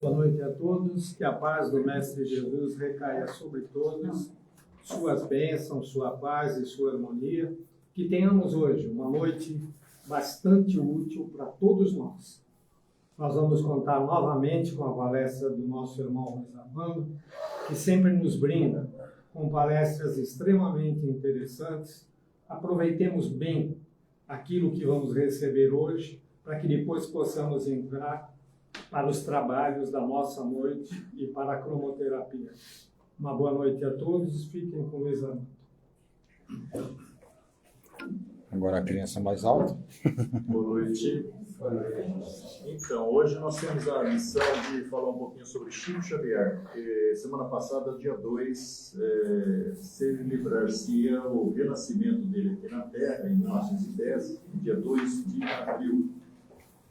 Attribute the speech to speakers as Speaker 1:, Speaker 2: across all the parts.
Speaker 1: Boa noite a todos, que a paz do Mestre Jesus recaia sobre todos, suas bênçãos, sua paz e sua harmonia. Que tenhamos hoje uma noite bastante útil para todos nós. Nós vamos contar novamente com a palestra do nosso irmão Rosamando, que sempre nos brinda com palestras extremamente interessantes. Aproveitemos bem aquilo que vamos receber hoje, para que depois possamos entrar para os trabalhos da nossa noite e para a cromoterapia. Uma boa noite a todos, fiquem com o exame.
Speaker 2: Agora a criança mais alta.
Speaker 3: Boa noite. Então, hoje nós temos a missão de falar um pouquinho sobre Chico Xavier. Semana passada, dia 2, celebrar-se-ia o renascimento dele aqui na Terra, em 1910, dia 2 de abril.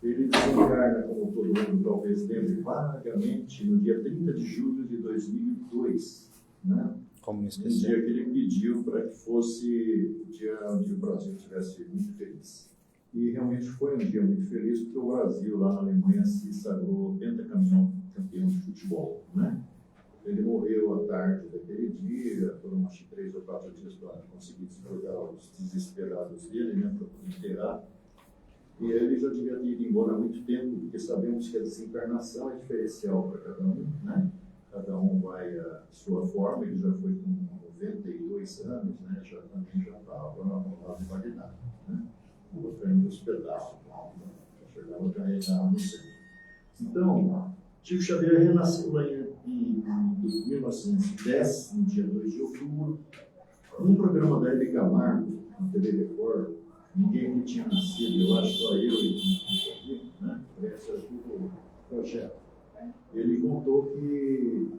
Speaker 3: Ele desencarna, como todo mundo talvez lembre vagamente, no dia 30 de julho de 2002, né?
Speaker 2: Como não
Speaker 3: Um
Speaker 2: esquecer.
Speaker 3: dia que ele pediu para que fosse o dia onde o Brasil estivesse muito feliz. E realmente foi um dia muito feliz, porque o Brasil, lá na Alemanha, se sagrou pentacampeão de futebol, né? Ele morreu à tarde daquele dia, foram acho que 3 ou 4 dias para conseguir desfrutar os desesperados dele, né, para poder enterrar. E ele já devia ter ido embora há muito tempo, porque sabemos que a desencarnação é diferencial para cada um, né? Cada um vai à sua forma. Ele já foi com 92 anos, né? Já também já estava na validade, né? O outro ainda os pedaços, já chegava a carregar no centro. Então, Chico Xavier renasceu lá em 1910, no dia 2 de outubro, num programa da Hebe Camargo, na TV Record. Ninguém que tinha nascido, eu acho, só eu e aqui, né? Esse é o projeto. Ele contou que,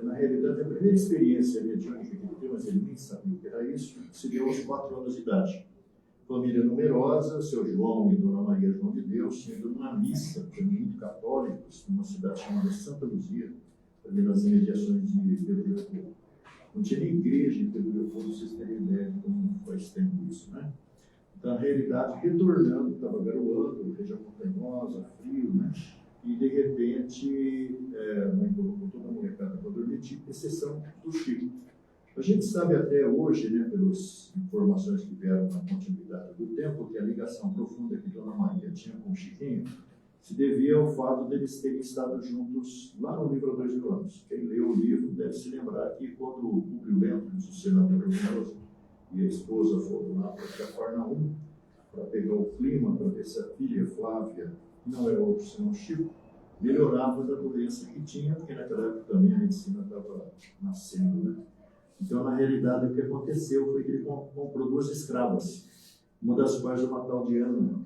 Speaker 3: na realidade, a primeira experiência mediúnica que ele teve, mas ele nem sabia o que era isso, se deu aos 4 anos de idade. Família numerosa, seu João e Dona Maria João de Deus, indo numa missa, muito católicos, numa cidade chamada Santa Luzia, ali nas imediações de Pedro Leopoldo. Não tinha nem igreja em Pedro Leopoldo, vocês terem ideia de como faz tempo isso, né? Então, a realidade, retornando, estava garoando, região montanhosa, frio, né? E, de repente, a mãe colocou toda a molecada para dormir, tipo, exceção do Chico. A gente sabe até hoje, né, pelas informações que vieram na continuidade do tempo, que a ligação profunda que Dona Maria tinha com o Chiquinho se devia ao fato deles terem estado juntos lá no livro há 2000 anos. Quem leu o livro deve se lembrar que quando o Publio Lentulus, o senador Melo, e a esposa foram lá para Cafarnaum para pegar o clima, para ver se a filha Flávia, que não era outro senão Chico, melhorava da doença que tinha, porque naquela época também a medicina estava nascendo, né? Então, na realidade, o que aconteceu foi que ele comprou 2 escravas, uma das quais uma tal de Ana.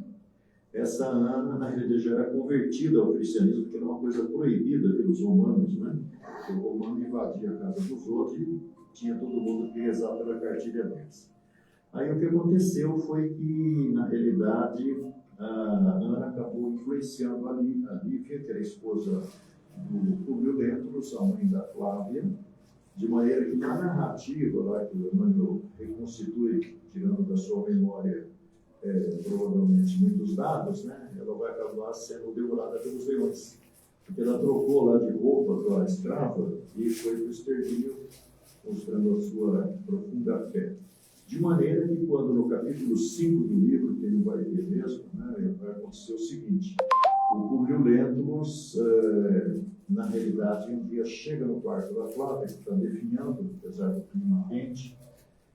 Speaker 3: Essa Ana, na realidade, já era convertida ao cristianismo, porque era uma coisa proibida pelos romanos, né? Porque o romano invadia a casa dos outros e tinha todo mundo que rezar pela cartilha deles. Aí o que aconteceu foi que, na realidade, a Ana acabou influenciando a Lívia, que era a esposa do Publio Lentulus, a mãe da Flávia, de maneira que na narrativa lá que o Emmanuel reconstitui, tirando da sua memória provavelmente muitos dados, né, ela vai acabar sendo devorada pelos leões. Porque ela trocou lá de roupa para a escrava e foi para o extermínio, mostrando a sua profunda fé. De maneira que, quando no capítulo 5 do livro, que ele vai ler mesmo, né, vai acontecer o seguinte: o Publio Lentulus, na realidade, um dia chega no quarto da Flávia, que está definhando, apesar do clima quente,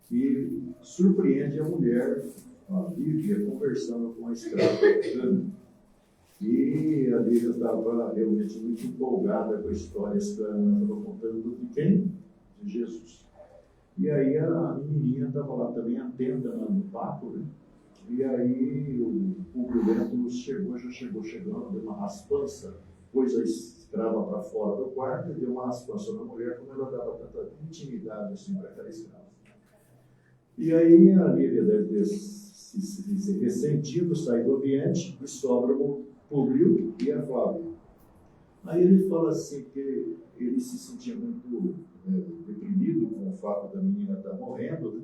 Speaker 3: e surpreende a mulher, a Lívia, conversando com a escrava Ana. E a Lívia estava realmente muito empolgada com as histórias que a Ana estava contando de quem? De Jesus. E aí a menininha estava lá também atenta no papo, né? E aí o Publio Lentulus já chegou chegando, deu uma raspança, pôs a escrava para fora do quarto e deu uma raspança na mulher, como ela dava tanta intimidade assim para aquela escrava. E aí a Lívia deve ter se ressentido, sair do ambiente e sobra o Publio e a Flávia. Aí ele fala assim que ele se sentia muito deprimido com o fato da menina estar morrendo, né?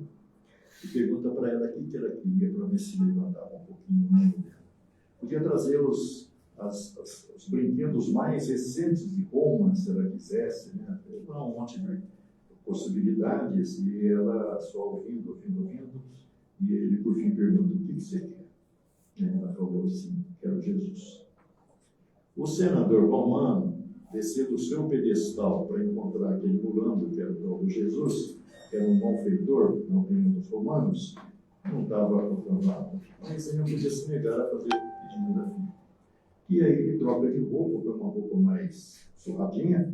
Speaker 3: E pergunta para ela o que ela queria para ver se levantava um pouquinho o ânimo dela. Podia trazê-los os brinquedos mais recentes de Roma, se ela quisesse, né? Há um monte de possibilidades, e ela só ouvindo, e ele por fim pergunta: o que você quer? E ela falou assim: quero Jesus. O senador romano descer do seu pedestal para encontrar aquele mulambro que era o tal de Jesus, que era um malfeitor, na opinião dos romanos, não estava proclamado, mas ele não podia se negar a fazer o pedido da filha. E aí ele troca de roupa para uma roupa mais surradinha,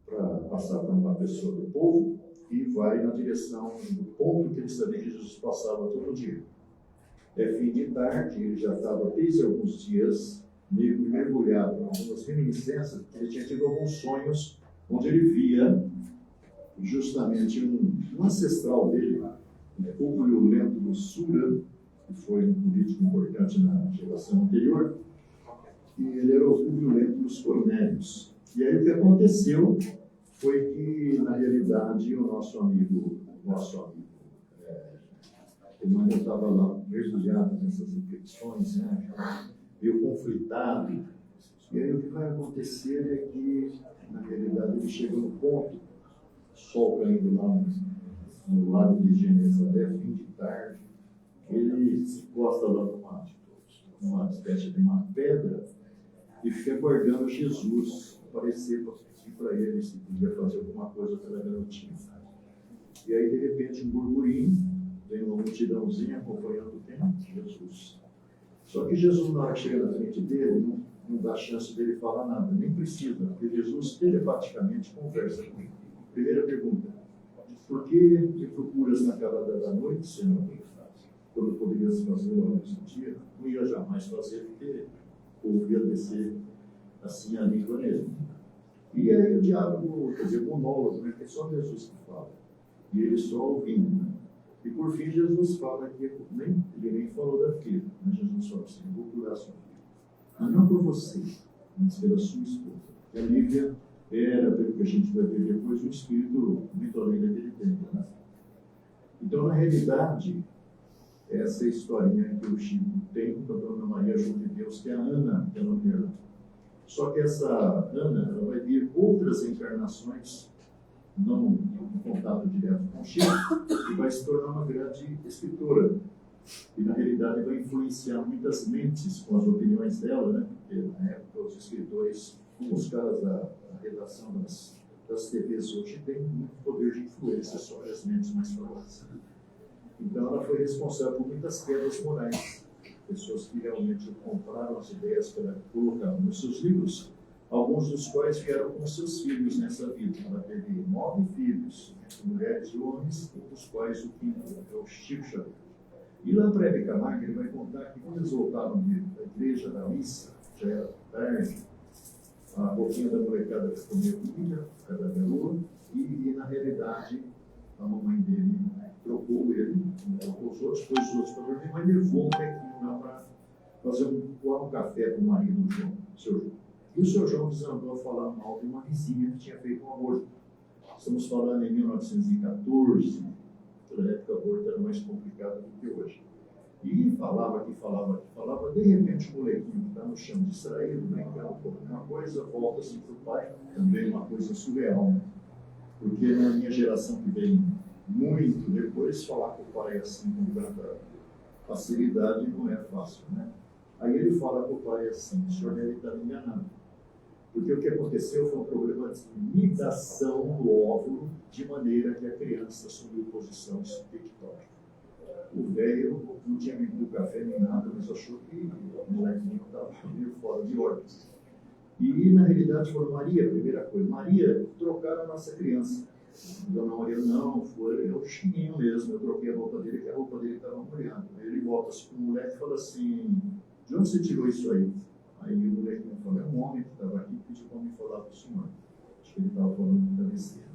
Speaker 3: para passar para uma pessoa do povo, e vai na direção do ponto que ele sabia que Jesus passava todo dia. É fim de tarde, ele já estava desde alguns dias meio que mergulhado em algumas reminiscências, porque ele tinha tido alguns sonhos onde ele via justamente um ancestral dele, Públio Lentulus Sura, que foi um político importante na geração anterior, e ele era o Públio Lentulus Cornélius. E aí o que aconteceu foi que, na realidade, o nosso amigo, ele estava lá mergulhado nessas reflexões, né? Meio conflitado. E aí o que vai acontecer é que, na realidade, ele chega no ponto, sol caindo lá no lago de Genezaré, fim de tarde, ele se encosta lá numa espécie de uma pedra e fica aguardando Jesus aparecer para pedir para ele se podia fazer alguma coisa pela garotinha. E aí, de repente, um burburinho, vem uma multidãozinha acompanhando quem? Jesus. Só que Jesus, na hora que chega na frente dele, não dá chance dele falar nada, nem precisa, porque Jesus telepaticamente conversa com ele. Primeira pergunta: por que me procuras na calada da noite, Senhor? Quando poderias fazer ao mesmo dia? Não ia jamais fazer, porque ouvia descer assim a língua nele. E aí o diálogo, quer dizer, monólogo, né? Que é só Jesus que fala. E ele só ouvindo, né? E por fim Jesus fala que ele nem falou da filha, mas Jesus fala assim: eu vou curar sua filha. Mas não por você, mas pela sua esposa. E a Lívia era, pelo que a gente vai ver depois, um espírito muito além daquele tempo, né? Então, na realidade, essa historinha que o Chico tem com a Dona Maria João de Deus, que é a Ana, que é a nome dela. Só que essa Ana, ela vai vir outras encarnações, não em contato direto com o Chico, e vai se tornar uma grande escritora. E, na realidade, vai influenciar muitas mentes com as opiniões dela, né? Porque, na época, os escritores, os caras da redação das TVs hoje, têm muito poder de influência sobre as mentes mais famosas. Então, ela foi responsável por muitas quedas morais. Pessoas que realmente compraram as ideias que ela colocava nos seus livros, alguns dos quais vieram com seus filhos nessa vida. Ela teve 9 filhos, entre mulheres e homens, dos quais o quinto é o Chico Xavier. E lá para Hebe Camargo, ele vai contar que quando eles voltaram da igreja, da missa, já era tarde, a boquinha da molecada comeu comida, cada garoa, e na realidade a mamãe dele trocou ele, trocou os outros, pôs os outros para dormir, mas levou um molequinho lá para fazer um café com o marido do João, o seu João. E o seu João desandou a falar mal de uma vizinha que tinha feito um aborto. Estamos falando em 1914, naquela época o aborto era mais complicado do que hoje. E falava, de repente o molequinho que está no chão distraído, brincando com alguma coisa, volta-se para o pai, também uma coisa surreal, né? Porque na minha geração que vem muito depois, falar com o pai assim com tanta facilidade não é fácil, né? Aí ele fala com o pai assim: o senhor deve estar me enganando. Porque o que aconteceu foi um problema de ligação do óvulo, de maneira que a criança assumiu posição expectórica. O velho não tinha bebido café nem nada, mas achou que o molequinho estava meio fora de ordem. E, na realidade, foi Maria, a primeira coisa. Maria, trocaram a nossa criança. Dona Maria, não, foi o chininho mesmo. Eu troquei a roupa dele, que a roupa dele estava molhada. Aí ele volta-se para o moleque e fala assim: de onde você tirou isso aí? Aí o molequinho fala: é um homem que estava aqui que pediu para me falar para o senhor. Acho que ele estava falando muita besteira.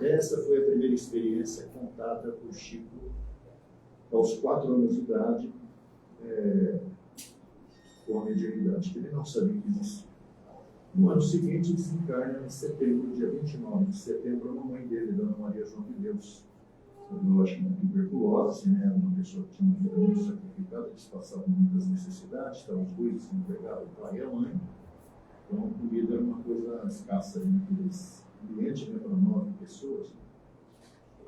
Speaker 3: Essa foi a primeira experiência contada por Chico aos 4 anos de idade, com a mediunidade, que ele não sabia que existia. No ano seguinte, desencarna em setembro, dia 29 de setembro, a mamãe dele, Dona Maria João de Deus. eu acho que de tuberculose, né? Uma pessoa que tinha uma vida muito sacrificada, eles passavam muitas necessidades, estavam os dois desempregados, o pai e a mãe. Então, a comida era uma coisa escassa naqueles ambientes, né, para 9 pessoas.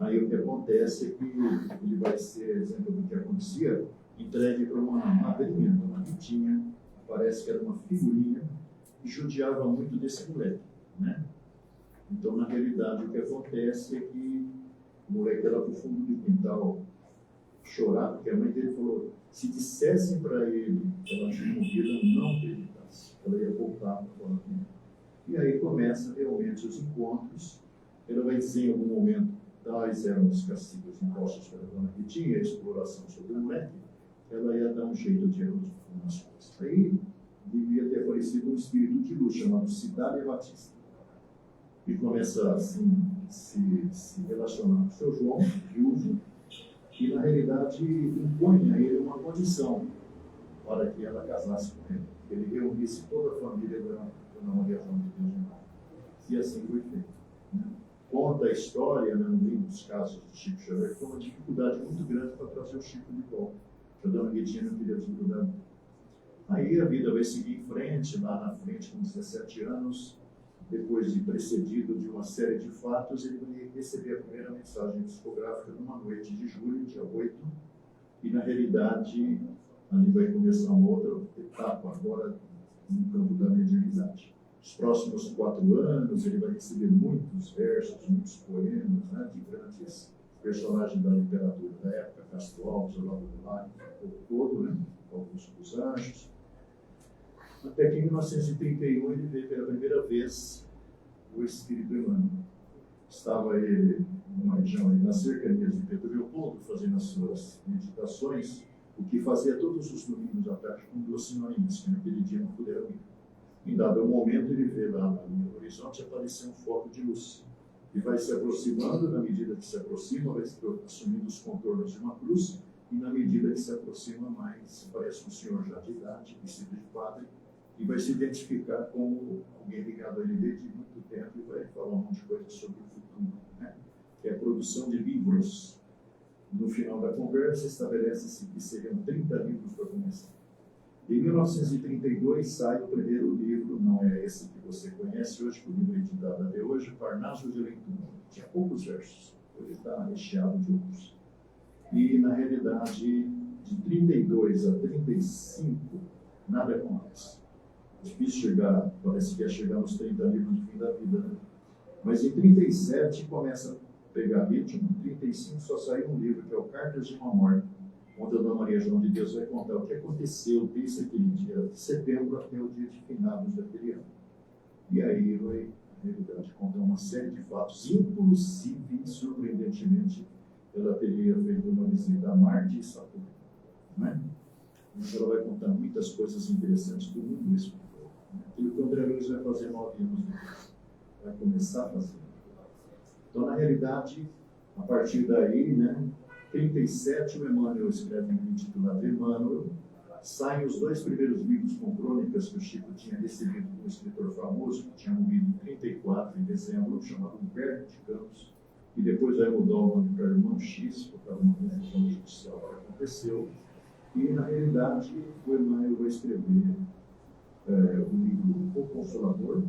Speaker 3: Aí o que acontece é que ele vai ser, exemplo do que acontecia, entregue para uma madrinha, uma ritinha, parece que era uma figurinha, e judiava muito desse moleque, né? Então, na realidade, o que acontece é que o moleque era para o fundo do quintal chorar, porque a mãe dele falou, se dissessem para ele que ela tinha morrido, não acreditasse, ela ia voltar para falar com ele. E aí começam realmente os encontros. Ela vai dizer em algum momento, tais eram os castigos impostos pela dona Ritinha, a exploração sobre o moleque, ela ia dar um jeito de resolver umas coisas. Aí devia ter aparecido um espírito de luz chamado Cidade Batista. E começa assim, se relacionar com o seu João, viúvo, e na realidade impõe a ele uma condição para que ela casasse com ele. Que ele reunisse toda a família da Dona Maria João de Deus de Mal. E assim foi feito, né? Conta a história, né, no livro dos casos de Chico Xavier, que foi uma dificuldade muito grande para trazer o Chico de volta. A Dona Guetinha não queria desgrudar muito. Aí a vida vai seguir em frente, lá na frente, com 17 anos, depois de precedido de uma série de fatos, ele vai receber a primeira mensagem psicográfica numa noite de julho, dia 8, e na realidade ali vai começar uma outra etapa agora no campo da mediunidade. Os próximos 4 anos ele vai receber muitos versos, muitos poemas, né, de grandes personagens da literatura da época, Castro Alves, Olavo Bilac, o povo todo, né, Augusto dos Anjos. Até que em 1931 ele vê pela primeira vez o Espírito Emmanuel. Estava ele numa região ali nas cercanias de Pedro Leopoldo, fazendo as suas meditações, o que fazia todos os domingos à tarde com 2 senhorinhas, que naquele dia não puderam ir. Em dado momento ele vê lá no horizonte aparecer um foco de luz, que vai se aproximando, na medida que se aproxima, vai assumindo os contornos de uma cruz, e na medida que se aproxima mais, aparece um senhor já de idade, vestido de padre, e vai se identificar como alguém ligado a ele desde muito tempo e vai falar um monte de coisas sobre o futuro, né? Que é a produção de livros. No final da conversa, estabelece-se que seriam 30 livros para começar. Em 1932 sai o primeiro livro, não é esse que você conhece hoje, que o livro é editado até hoje, Parnaso de Leitura. Tinha poucos versos, hoje está recheado de outros. E, na realidade, de 32 a 35, nada acontece. É difícil chegar, parece que ia chegar nos 30 livros do fim da vida, né? Mas em 37 começa a pegar ritmo, em 35 só saiu um livro, que é o Cartas de uma Morte, onde a Dona Maria João de Deus vai contar o que aconteceu desde aquele dia de setembro até o dia de finados daquele ano. E aí vai, na realidade, contar uma série de fatos, inclusive, surpreendentemente, ela teria feito uma visita a Marte e Saturno, né? Mas ela vai contar muitas coisas interessantes do mundo espiritual. Aquilo que o André Luiz vai fazer 9 anos depois. Vai começar a fazer. Então, na realidade, a partir daí, né, 37, o Emmanuel escreve um livro intitulado Emmanuel. Saem os 2 primeiros livros com crônicas que o Chico tinha recebido de um escritor famoso, que tinha morrido em 34, em dezembro, chamado Humberto de Campos, e depois vai mudar o nome para Irmão X, por causa de uma confusão judicial que aconteceu. E, na realidade, o Emmanuel vai escrever o livro O Consolador.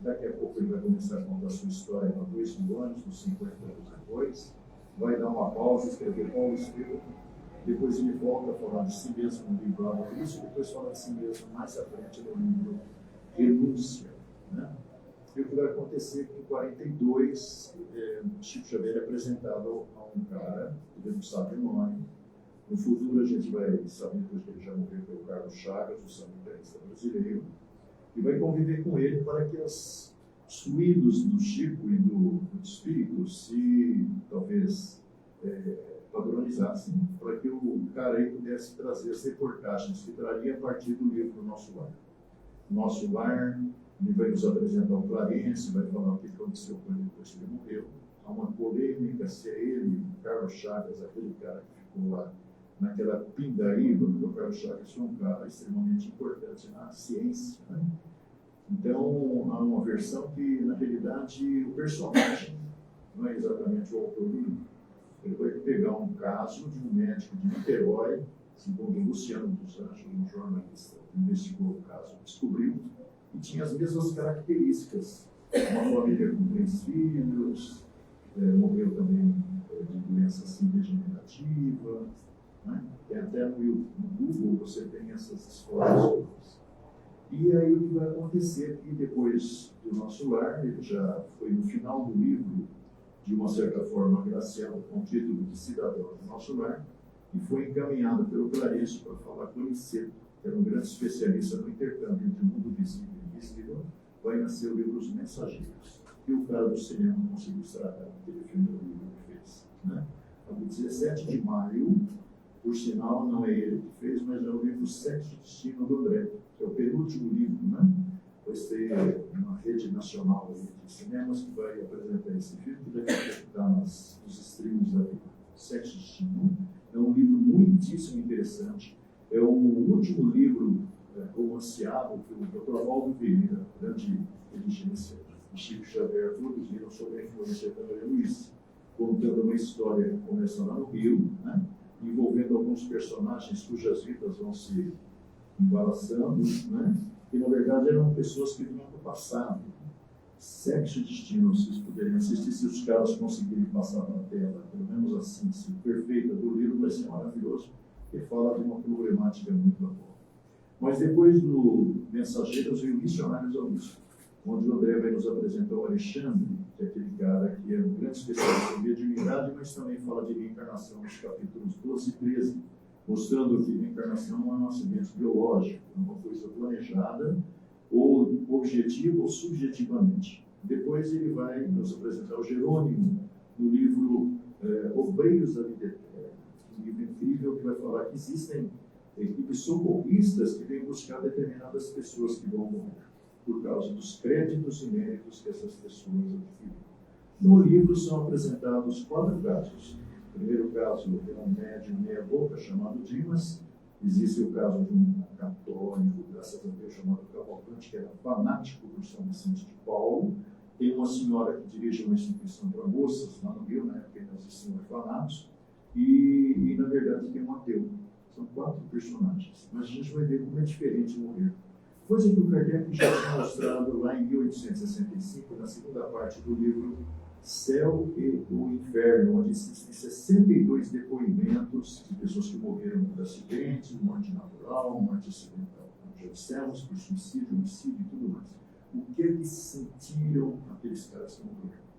Speaker 3: Daqui a pouco ele vai começar a contar a sua história há 2000 anos, uns 50 anos depois. Vai dar uma pausa, escrever Paulo Espírito. Depois ele volta a falar de si mesmo no livro Alma Cristo, e depois fala de si mesmo mais à frente no livro Renúncia, né? E o que vai acontecer é que em 42, Chico Xavier é apresentado a um cara, que ele não sabe o nome. No futuro a gente vai saber que ele já morreu, que é o Carlos Chagas, o sanitarista brasileiro, e vai conviver com ele para que os fluidos do Chico e do Espírito se, talvez, padronizassem, para que o cara aí pudesse trazer as reportagens que traria a partir do livro Nosso Lar. Nosso Lar, ele vai nos apresentar o Clarence, vai falar o que aconteceu com ele depois que ele morreu. Há uma polêmica se é ele, Carlos Chagas, aquele cara que ficou lá naquela pindaíba, porque o Carlos Chagas foi um cara extremamente importante na ciência, né? Então, há uma versão que, na realidade, o personagem não é exatamente o autor do livro. Ele vai pegar um caso de um médico de Niterói, segundo o Luciano dos Anjos, um jornalista que investigou o caso, descobriu que tinha as mesmas características. Uma família com 3 filhos, morreu também de doença assim, degenerativa. Né? E até no Google você tem essas histórias. E aí o que vai acontecer aqui depois do Nosso Lar, ele já foi no final do livro, de uma certa forma agraciado com o título de Cidadão do Nosso Lar, e foi encaminhado pelo Clarencio para falar com o Niceto, que era um grande especialista no intercâmbio entre o mundo visível e invisível. Vai nascer o livro Os Mensageiros, que o cara do cinema conseguiu estragar aquele filme do livro que fez. Né? Então, 17 de maio, por sinal, não é ele que fez, mas é o livro Sexo e Destino do André, que é o penúltimo livro, né? Vai ser uma rede nacional de cinemas que vai apresentar esse filme, que daqui a pouco está nos streams da vida. Sexo e Destino. É um livro muitíssimo interessante. É o último livro romanceado que o Dr. Valdo Pereira, grande inteligência, e Chico Xavier produziram sobre a influência da André Luiz, contando uma história que começa lá no Rio, né? Envolvendo alguns personagens cujas vidas vão se embaraçando, né? Que na verdade eram pessoas que vinham do passado. Sexo e Destino, vocês poderiam assistir se os caras conseguirem passar na tela, pelo menos assim, se perfeita do livro, vai ser maravilhoso, porque fala de uma problemática muito atual. Mas depois do Mensageiros veio Missionários ao Lixo, onde o André vai nos apresentar o Alexandre, que é aquele cara que é um grande especialista em mediunidade, mas também fala de reencarnação nos capítulos 12 e 13, mostrando que reencarnação não é um acidente biológico, é uma coisa planejada, ou objetiva ou subjetivamente. Depois ele vai nos apresentar o Jerônimo, no livro Obreiros da Vida Eterna, um livro incrível que vai falar que existem equipes socorristas que vêm buscar determinadas pessoas que vão morrer, por causa dos créditos e méritos que essas pessoas adquiriram. No livro são apresentados 4 casos. O primeiro caso é um médium meia-boca chamado Dimas. Existe o caso de um católico, graças a Deus, chamado Cavalcante, que era fanático por São Vicente de Paulo. Tem uma senhora que dirige uma instituição para moças lá no Rio, na época ainda existiam orfanatos. E, na verdade, tem um ateu. São 4 personagens. Mas a gente vai ver como é diferente morrer. Coisa que o Kardec já tinha mostrado lá em 1865, na segunda parte do livro Céu e o Inferno, onde existem 62 depoimentos de pessoas que morreram por acidente, morte natural, morte acidental. Já dissemos por suicídio, homicídio e tudo mais. O que eles sentiram aqueles caras que morreram?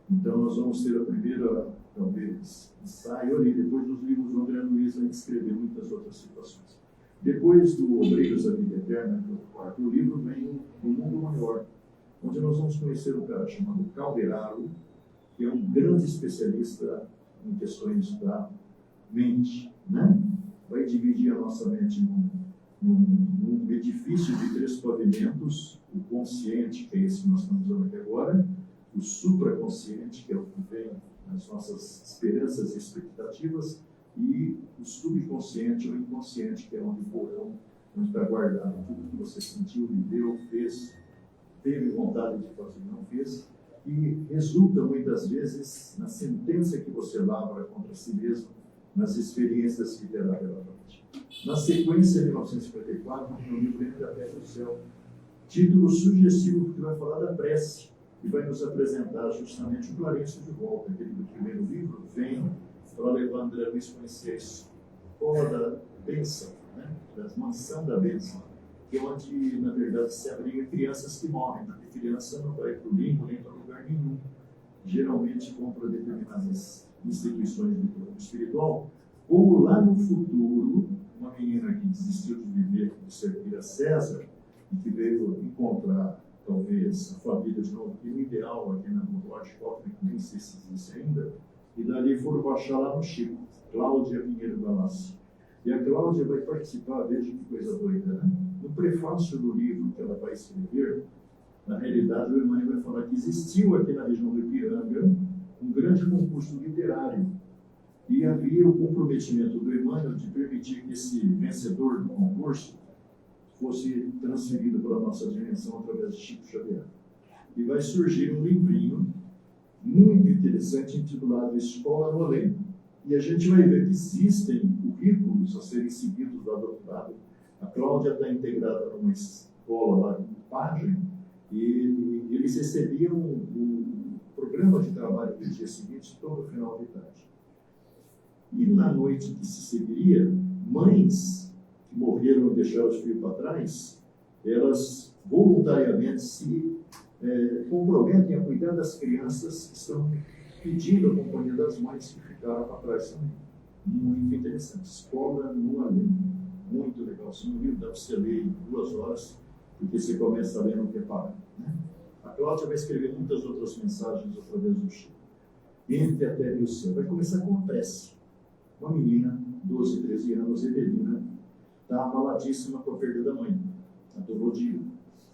Speaker 3: Então nós vamos ter a primeira, talvez, ensaio ali, depois dos livros do André Luiz vai descrever muitas outras situações. Depois do Obreiros da Vida Eterna, que é o quarto livro, vem o Mundo Maior, onde nós vamos conhecer um cara chamado Calderaro, que é um grande especialista em questões da mente, né? Vai dividir a nossa mente num edifício de 3 pavimentos, o consciente, que é esse que nós estamos usando aqui agora, o supraconsciente, que é o que vem nas nossas esperanças e expectativas, e o subconsciente ou inconsciente, que é onde o porão, onde está guardado tudo que você sentiu, viveu, fez, teve vontade de fazer e não fez, e resulta muitas vezes na sentença que você lavra contra si mesmo, nas experiências que terá pela frente. Na sequência de 1954, no livro Entre a Terra e o Céu, título sugestivo que vai falar da prece, e vai nos apresentar justamente o Clarencio de volta, aquele do primeiro livro, vem para levar André Luiz a conhecer a escola da bênção, né? Da mansão da bênção, que é onde, na verdade, se abriga crianças que morrem, porque criança não vai para o limbo nem para lugar nenhum. Geralmente vão para determinadas instituições de plano espiritual, ou lá no futuro, uma menina que desistiu de viver, de servir a César, e que veio encontrar, talvez, a família de novo, que o ideal aqui na Lorde Cofre, que nem sei se existe ainda, e dali foram baixar lá no Chico, Cláudia Pinheiro Galassi. E a Cláudia vai participar, veja que coisa doida, né? No prefácio do livro que ela vai escrever, na realidade o Emmanuel vai falar que existiu aqui na região do Ipiranga um grande concurso literário. E havia o comprometimento do Emmanuel de permitir que esse vencedor do concurso fosse transferido para a nossa dimensão através de Chico Xavier. E vai surgir um livrinho muito interessante intitulado Escola no Além, E a gente vai ver que existem currículos a serem seguidos lá do outro lado. A Cláudia está integrada numa escola lá em Pagem, e eles recebiam o programa de trabalho do dia seguinte todo final de tarde. E na noite que se seguiria, mães que morreram e deixaram os filhos para trás, elas voluntariamente se comprometem a cuidar das crianças que estão pedindo a companhia das mães que ficaram para trás também. Muito interessante. Escola no Além. Muito legal. Se um livro dá para você ler em 2 horas, porque você começa a ler no preparo. Né? A Cláudia vai escrever muitas outras mensagens através do Chico. Entre a terra e o céu. Vai começar com uma prece. Uma menina, 12, 13 anos, Evelina, está abaladíssima com a perda da mãe, a Dorodila.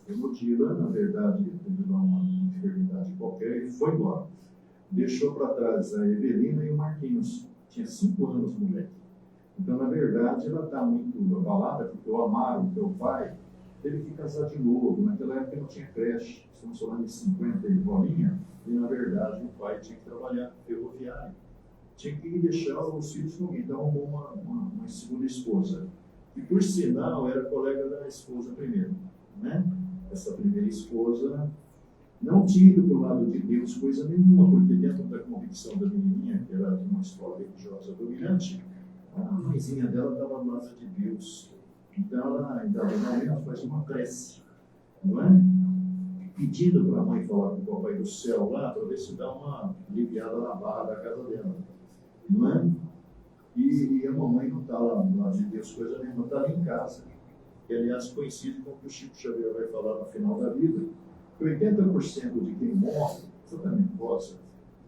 Speaker 3: A Dorodila, na verdade, teve uma enfermidade qualquer e foi embora. Deixou para trás a Evelina e o Marquinhos. Tinha 5 anos, moleque. Então, na verdade, ela está muito abalada, porque o Amaro, o teu pai, teve que casar de novo. Naquela época não tinha creche, estamos falando de 50 e bolinha, e na verdade o pai tinha que trabalhar ferroviário. Tinha que deixar os filhos com alguém. Então arrumou uma segunda esposa, que por sinal era colega da esposa primeira. Né? Essa primeira esposa não tinha ido para o lado de Deus coisa nenhuma, porque dentro da convicção da menininha, que era de uma escola religiosa dominante, a mãezinha dela estava do lado de Deus. Então ela, em dado momento, faz uma prece, não é? Pedindo para a mãe falar com o papai do céu lá, para ver se dá uma aliviada na barra da casa dela, não é? E a mamãe não está lá do lado de Deus coisa nenhuma, está ali em casa. Que, aliás, coincide com o que o Chico Xavier vai falar no final da vida, que 80% de quem morre, exatamente possa,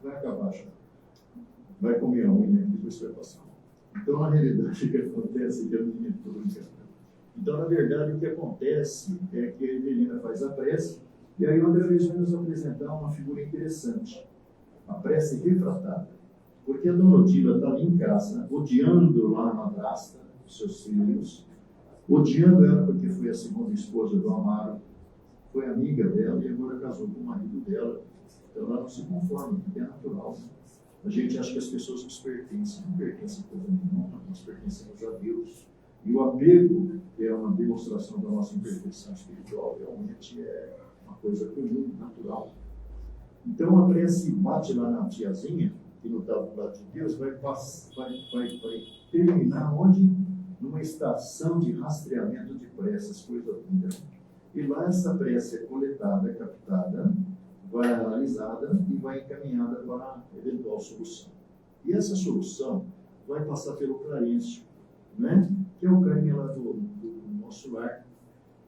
Speaker 3: vai acabar já. Vai comer a unha e depois vai passar. Então, na realidade, o que acontece é que a menina é tudo brincando. Então, na verdade, o que acontece é que a Evelina faz a prece, e aí o André Luiz vai nos apresentar uma figura interessante. A prece refratada. Porque a Dona Odila está ali em casa, odiando lá a madrasta, os seus filhos, odiando ela porque foi a segunda esposa do Amaro, foi amiga dela e agora casou com o marido dela. Então ela não se conforma, porque é natural. A gente acha que as pessoas nos pertencem, não pertencem a coisa nenhuma, nós pertencemos a Deus. E o apego, que é uma demonstração da nossa imperfeição espiritual, realmente é uma coisa comum, natural. Então a prece bate lá na tiazinha, que não está do lado de Deus, vai terminar onde? Numa estação de rastreamento de preces, coisa linda. E lá essa prece é coletada, é captada, vai analisada e vai encaminhada para a eventual solução. E essa solução vai passar pelo Clarencio, né? Que é o carinha lá do nosso lar.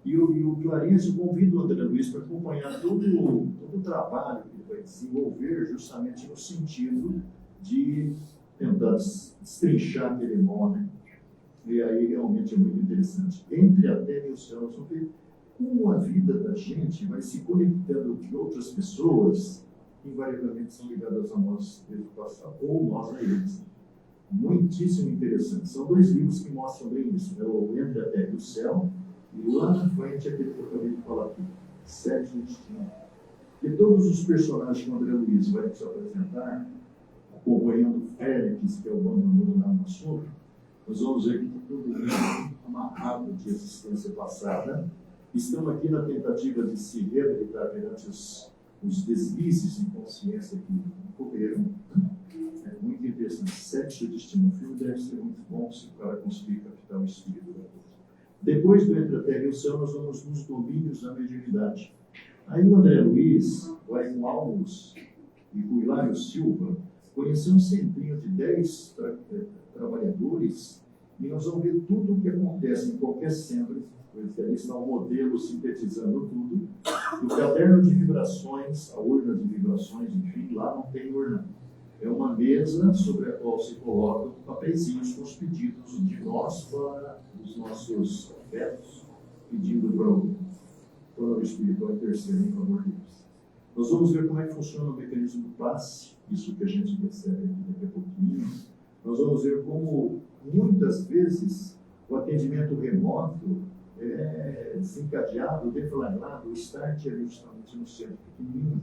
Speaker 3: E o Clarencio convida o André Luiz para acompanhar todo o trabalho que ele vai desenvolver justamente no sentido de tentar destrinchar aquele nó, né? E aí realmente é muito interessante. Entre a terra e o céu, nós vamos ver como a vida da gente vai se conectando com outras pessoas, que invariavelmente são ligadas a nós desde o passado, ou nós a eles. Muitíssimo interessante. São 2 livros que mostram bem isso, né? O Entre a Terra e o Céu, e lá na frente aquele que eu acabei de falar aqui, 7 destinos. E todos os personagens que o André Luiz vai nos apresentar, acompanhando o Félix, que é o dono da Amassura, nós vamos ver que está tudo muito amarrado de existência passada. Estão aqui na tentativa de se reabilitar perante os deslizes de consciência que ocorreram. É muito interessante. 7 destinos. O filme deve ser muito bom se o cara conseguir captar o espírito da coisa. Depois do Entre a Terra e o Céu, nós vamos nos domínios da mediunidade. Aí o André Luiz vai com Almos e com Hilário Silva conhecer um centrinho de 10 trabalhadores e nós vamos ver tudo o que acontece em qualquer centro, porque ali está um modelo sintetizando tudo. O caderno de vibrações, a urna de vibrações, enfim, lá não tem urna. É uma mesa sobre a qual se colocam papeizinhos com os pedidos de nós para os nossos afetos, pedindo para o plano espiritual interceder em favor deles. Nós vamos ver como é que funciona o mecanismo do passe, isso que a gente percebe aqui daqui a pouquinho. Nós vamos ver como, muitas vezes, o atendimento remoto é desencadeado, deflagrado, o start é justamente no centro pequenininho.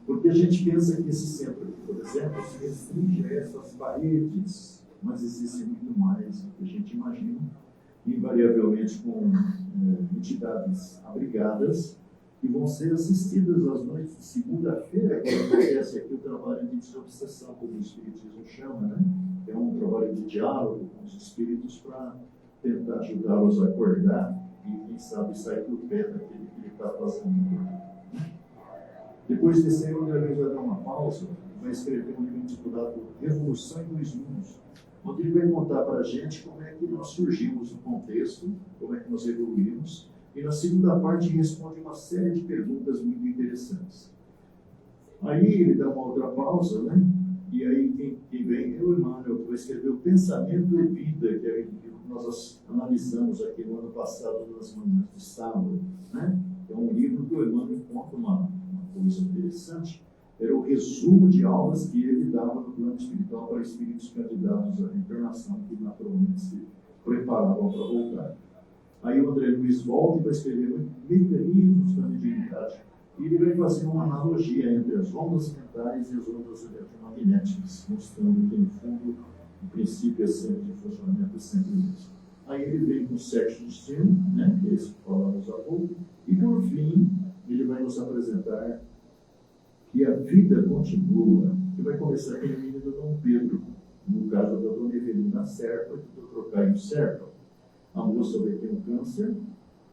Speaker 3: Porque a gente pensa que esse centro aqui, por exemplo, exemplo, se restringe a essas paredes, mas existe muito mais do que a gente imagina, invariavelmente com entidades abrigadas, que vão ser assistidas às noites de segunda-feira, quando acontece aqui o trabalho de desobsessão, como o Espiritismo chama, né? É um trabalho de diálogo com os espíritos para tentar ajudá-los a acordar e, quem sabe, sair do pé daquele que ele está fazendo. Depois desse aí, o André Luiz vai dar uma pausa e vai escrever um livro intitulado Revolução em 2 Mundos, onde ele vai contar para a gente como é que nós surgimos no contexto, como é que nós evoluímos, e na segunda parte responde uma série de perguntas muito interessantes. Aí ele dá uma outra pausa, né? E aí quem vem é o Emmanuel, que vai escrever o Pensamento e Vida, que é o que nós analisamos aqui no ano passado, nas manhãs de sábado, né? É um livro que o Emmanuel conta uma coisa interessante, era o resumo de aulas que ele dava no plano espiritual para espíritos candidatos à reencarnação, que naturalmente se preparavam para voltar. Aí o André Luiz volta e vai escrever mecanismos da mediunidade. E ele vai fazer uma analogia entre as ondas mentais e as ondas eletromagnéticas, mostrando que, no fundo, o princípio sempre de funcionamento é sempre o mesmo. Aí ele vem com o sexto destino, né, que é esse que falamos há pouco, e por fim, ele vai nos apresentar que a vida continua, que vai começar com o menino do Dom Pedro, no caso da Dona Evelina Serpa e do Trocário Serpa. A moça vai ter um câncer,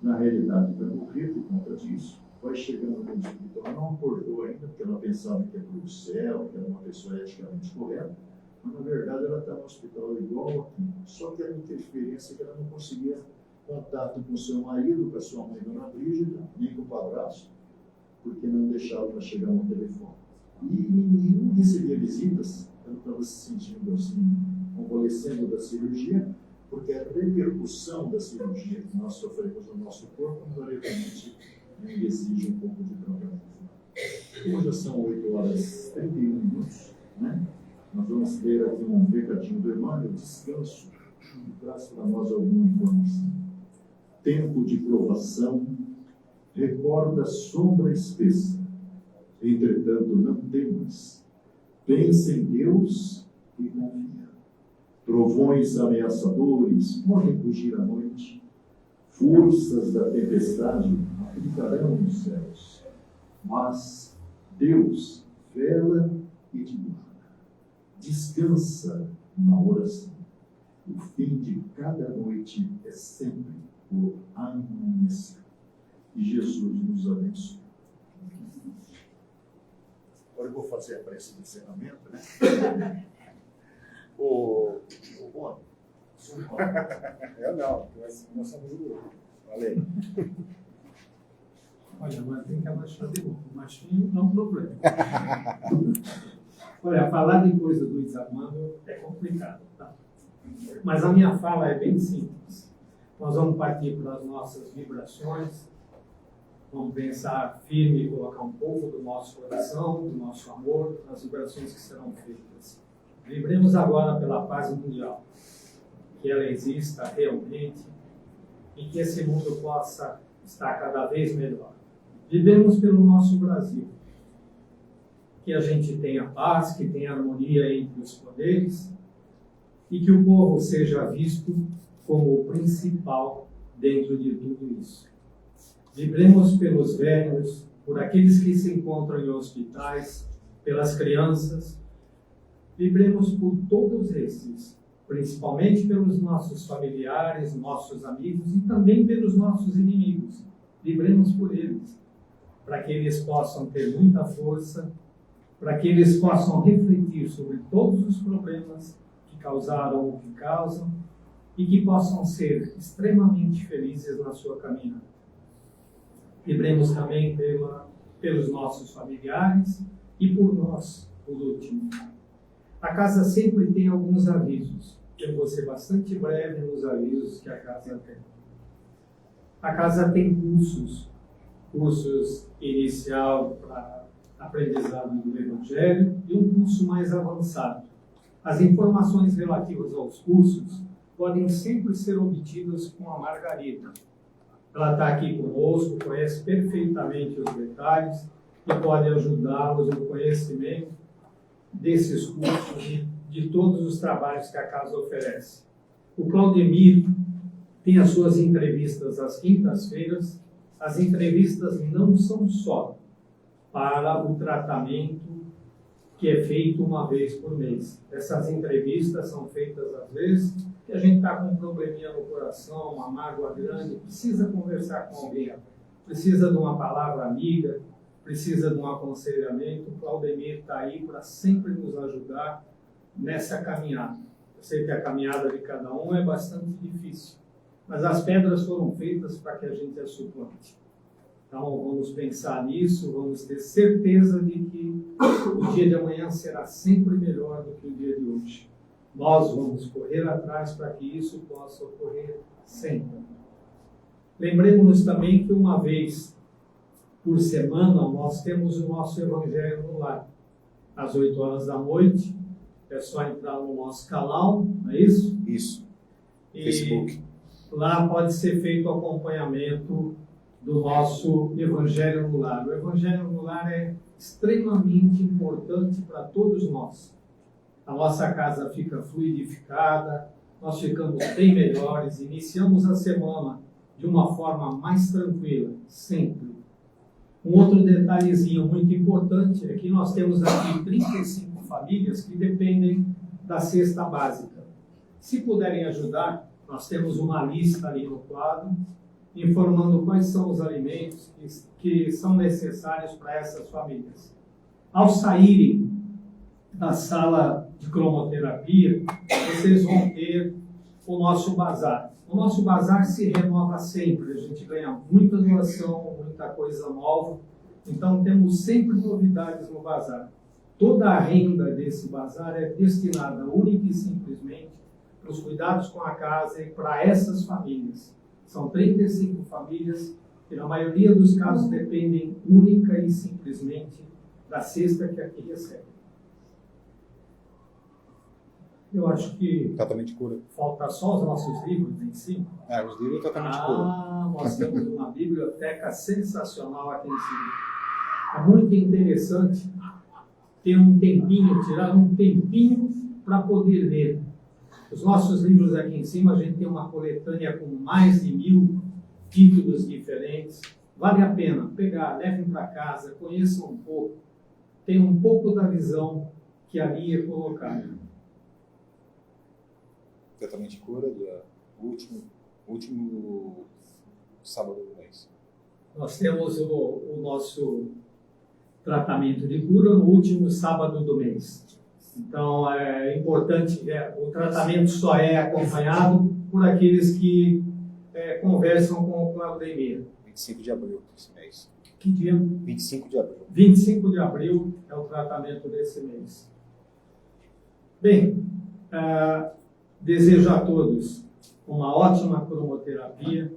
Speaker 3: na realidade vai morrer por conta disso, vai chegando no espiritual, ela não acordou ainda, porque ela pensava que ia para o céu, que era uma pessoa eticamente correta, mas na verdade ela está no hospital igual aqui, só que a interferência é que ela não conseguia contato com o seu marido, com a sua mãe Dona Brígida, nem com o padrasto, porque não deixava para chegar no telefone. E não recebia visitas, ela estava se sentindo assim, convalescendo da cirurgia, porque a repercussão da cirurgia que nós sofremos no nosso corpo, invariavelmente, exige um pouco de trabalho. Como já são 8h31, né? Nós vamos ler aqui um recadinho do Emmanuel, descanso, que traz para nós alguma informação. Tempo de provação, recorda sombra espessa, entretanto não temas, pensa em Deus e confia. Trovões ameaçadores podem fugir à noite, forças da tempestade aplicarão nos céus, mas Deus vela e te guarda. Descansa na oração. O fim de cada noite é sempre o amanhecer. E Jesus nos abençoe. Agora eu vou fazer a prece de encerramento, né? O Rony.
Speaker 2: Eu não, nós somos o grupo. Valeu.
Speaker 1: Olha, mas tem que abaixar de novo. O machinho não é um problema. Olha, falar de coisa do Isamando é complicado, tá? Mas a minha fala é bem simples. Nós vamos partir para as nossas vibrações, vamos pensar firme e colocar um pouco do nosso coração, do nosso amor, nas vibrações que serão feitas. Vibremos agora pela paz mundial, que ela exista realmente e que esse mundo possa estar cada vez melhor. Vibremos pelo nosso Brasil, que a gente tenha paz, que tenha harmonia entre os poderes e que o povo seja visto como o principal dentro de tudo isso. Vibremos pelos velhos, por aqueles que se encontram em hospitais, pelas crianças. Vibremos por todos esses, principalmente pelos nossos familiares, nossos amigos e também pelos nossos inimigos. Vibremos por eles, para que eles possam ter muita força, para que eles possam refletir sobre todos os problemas que causaram ou que causam e que possam ser extremamente felizes na sua caminhada. Vibremos também pelos nossos familiares e por nós, por último. A casa sempre tem alguns avisos. Eu vou ser bastante breve nos avisos que a casa tem. A casa tem cursos inicial para aprendizado do Evangelho e um curso mais avançado. As informações relativas aos cursos podem sempre ser obtidas com a Margarida. Ela está aqui conosco, conhece perfeitamente os detalhes e pode ajudá-los no conhecimento desses cursos e de todos os trabalhos que a casa oferece. O Claudemir tem as suas entrevistas às quintas-feiras. As entrevistas não são só para o tratamento que é feito uma vez por mês. Essas entrevistas são feitas às vezes que a gente está com um probleminha no coração, uma mágoa grande, precisa conversar com alguém, precisa de uma palavra amiga, precisa de um aconselhamento. O Claudemir está aí para sempre nos ajudar nessa caminhada. Eu sei que a caminhada de cada um é bastante difícil, mas as pedras foram feitas para que a gente as suplante. Então, vamos pensar nisso, vamos ter certeza de que o dia de amanhã será sempre melhor do que o dia de hoje. Nós vamos correr atrás para que isso possa ocorrer sempre. Lembremos-nos também que uma vez por semana nós temos o nosso Evangelho no Lar. Às 8 horas da noite, é só entrar no nosso canal, não é isso?
Speaker 2: Isso.
Speaker 1: E
Speaker 2: Facebook.
Speaker 1: lá pode ser feito o acompanhamento do nosso Evangelho no Lar. O Evangelho no Lar é extremamente importante para todos nós. A nossa casa fica fluidificada, nós ficamos bem melhores, iniciamos a semana de uma forma mais tranquila, sempre. Um outro detalhezinho muito importante é que nós temos aqui 35 famílias que dependem da cesta básica. Se puderem ajudar, nós temos uma lista ali no quadro, informando quais são os alimentos que são necessários para essas famílias. Ao saírem da sala de cromoterapia, vocês vão ter o nosso bazar. O nosso bazar se renova sempre, a gente ganha muita doação, muita coisa nova, então temos sempre novidades no bazar. Toda a renda desse bazar é destinada única e simplesmente para os cuidados com a casa e para essas famílias. São 35 famílias que, na maioria dos casos, dependem única e simplesmente da cesta que aqui recebem. Eu acho que
Speaker 2: Tratamento de cura.
Speaker 1: falta só os nossos livros em cima.
Speaker 2: Os livros do tratamento de cura.
Speaker 1: Nós temos uma biblioteca sensacional aqui em cima. É muito interessante ter um tempinho, tirar um tempinho para poder ler. Os nossos livros aqui em cima, a gente tem uma coletânea com mais de 1000 títulos diferentes. Vale a pena pegar, levem para casa, conheçam um pouco. Tem um pouco da visão que ali é colocada.
Speaker 2: Tratamento de cura do último sábado do mês.
Speaker 1: Nós temos o nosso tratamento de cura no último sábado do mês. Então, é importante, o tratamento só é acompanhado por aqueles que conversam com o Claudemir.
Speaker 2: 25 de abril desse mês.
Speaker 1: Que dia?
Speaker 2: 25 de abril.
Speaker 1: 25 de abril é o tratamento desse mês. Bem, desejo a todos uma ótima cromoterapia,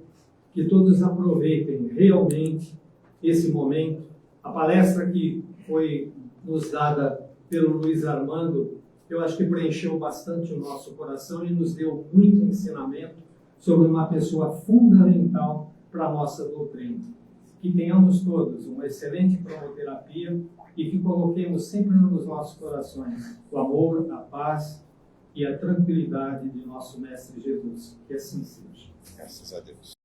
Speaker 1: que todos aproveitem realmente esse momento. A palestra que foi nos dada pelo Luiz Armando, eu acho que preencheu bastante o nosso coração e nos deu muito ensinamento sobre uma pessoa fundamental para a nossa doutrina. Que tenhamos todos uma excelente cromoterapia e que coloquemos sempre nos nossos corações o amor, a paz e a tranquilidade de nosso Mestre Jesus. Que assim seja.
Speaker 2: Graças a Deus.